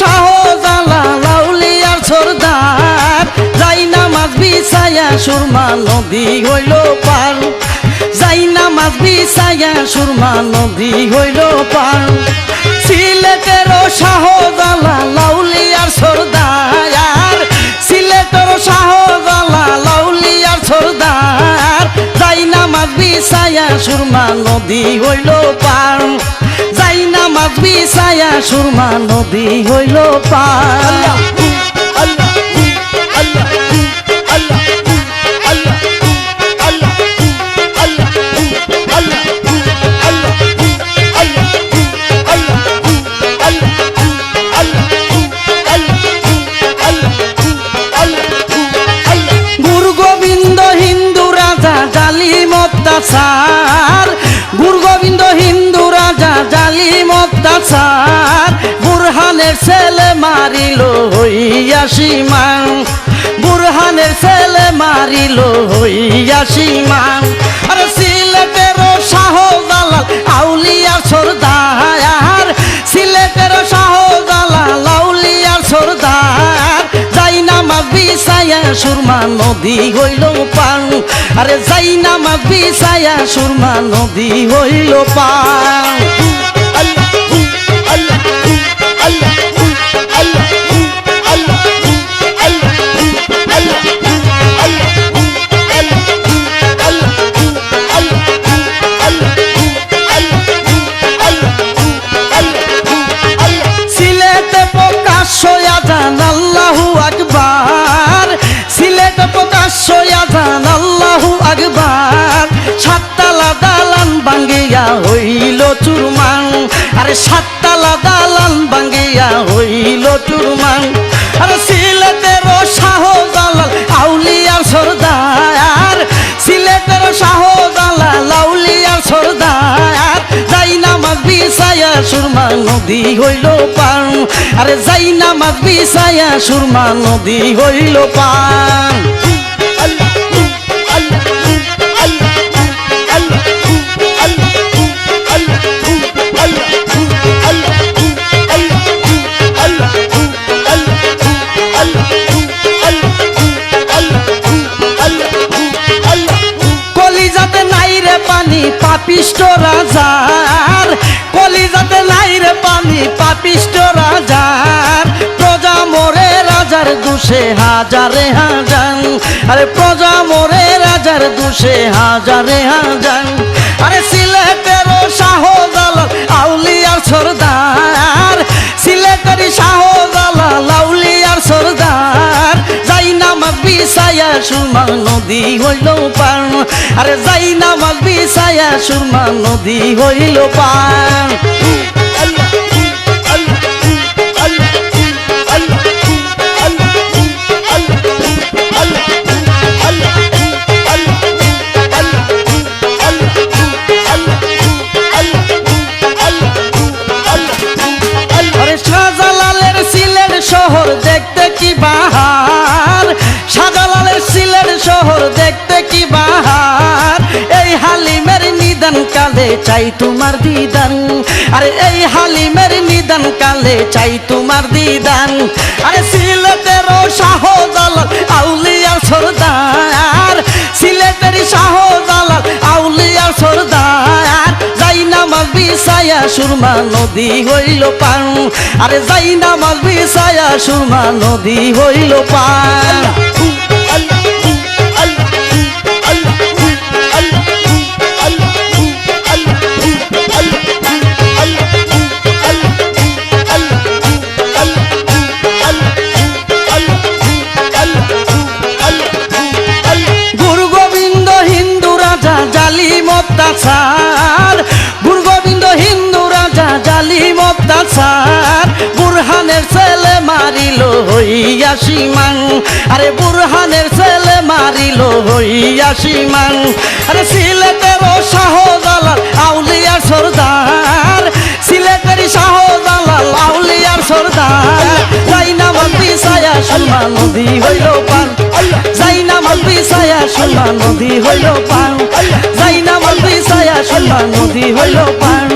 শাহজালাল আউলিয়ার সরদার যাই নামাজ বিছায়া সুরমা নদী হইল পার যাই নামাজ বিছায়া সুরমা নদী হইল পার সিলেটের শাহজালাল আউলিয়ার সরদার সিলেটের শাহজালাল আউলিয়ার সরদার যাই নামাজ বিছায়া সুরমা নদী হইল পার যাই নামাজ বিছায়া সুরমা নদী হইল পার গুরু গোবিন্দ হিন্দু রাজা জালিম অত্যাচার বুরহানের ছেলে মারিল হইয়া সীমান বুরহানের ছেলে মারিল হইয়া সীমান আরে সিলেটের শাহজালাল আউলিয়ার সরদার সিলেটের শাহজালাল আউলিয়ার সরদার যাই নামাজ বিছায়া সুরমা নদী হইল পার আরে যাই নামাজ বিছায়া সুরমা নদী হইল পার সিলেটে প্রকাশ্য আযান আল্লাহু আকবার সিলেটে প্রকাশ্য আযান আল্লাহু আকবার সাততলা দালান ভাঙ্গিয়া হইল চুরমার আরে সাততলা দালান ভাঙ্গিয়া হইল চুরমার আরে সিলেটের শাহজালাল আউলিয়ার সরদার সিলেটের শাহজালাল আউলিয়ার সরদার যাই নামাজ বিছায়া সুরমা নদী হইল পার আরে যাই নামাজ বিছায়া সুরমা নদী হইল পার কলিজাতে নাই রে পানি পাপিষ্ট রাজার কলিজাতে নাই রে পানি পাপিষ্ট রাজার প্রজা মরে রাজার দুষে হাজারে হাজার আরে প্রজা মরে রাজার দুষে হাজারে হাজার আরে সিলেটের শাহজালাল আউলিয়ার সরদার সিলেটের শাহজালাল আউলিয়ার সরদার যাই নামাজ বিছায়া সুরমা নদী হইল পার আরে যাই নামাজ বিছায়া সুরমা নদী হইল পার শাহজালালের সিলেট শহর দেখতে কি বাহার শাহজালালের সিলেট শহর দেখতে কি বাহার এই হালিমের নিদান কালে চাই তোমার দিদান আরে এই হালিমের নিদান কালে চাই তোমার দিদান আরে সিলেটের শাহজালাল আউলিয়ার সরদার সিলেটের শাহজালাল আউলিয়ার সরদার যাই নামাজ বিছায়া সুরমা নদী হইল পার আরে যাই নামাজ বিছায়া সুরমা নদী হইল পার গুরু গোবিন্দ হিন্দু রাজা জালিম অত্যাচার গুরু গোবিন্দ হিন্দু রাজা জালিম অত্যাচার বুরহানের ছেলে মারিল হইয়া সীমান আরে বুরহানের ছেলে মারিল হইয়া সীমান আরে সিলেটের শাহজালাল আউলিয়ার সরদার সিলেটের শাহজালাল আউলিয়ার সরদার যাই নামাজ বিছায়া সুরমা নদী হইল পার যাই নামাজ বিছায়া সুরমা নদী হইল পার যাই নামাজ বিছায়া সুরমা নদী হইল পার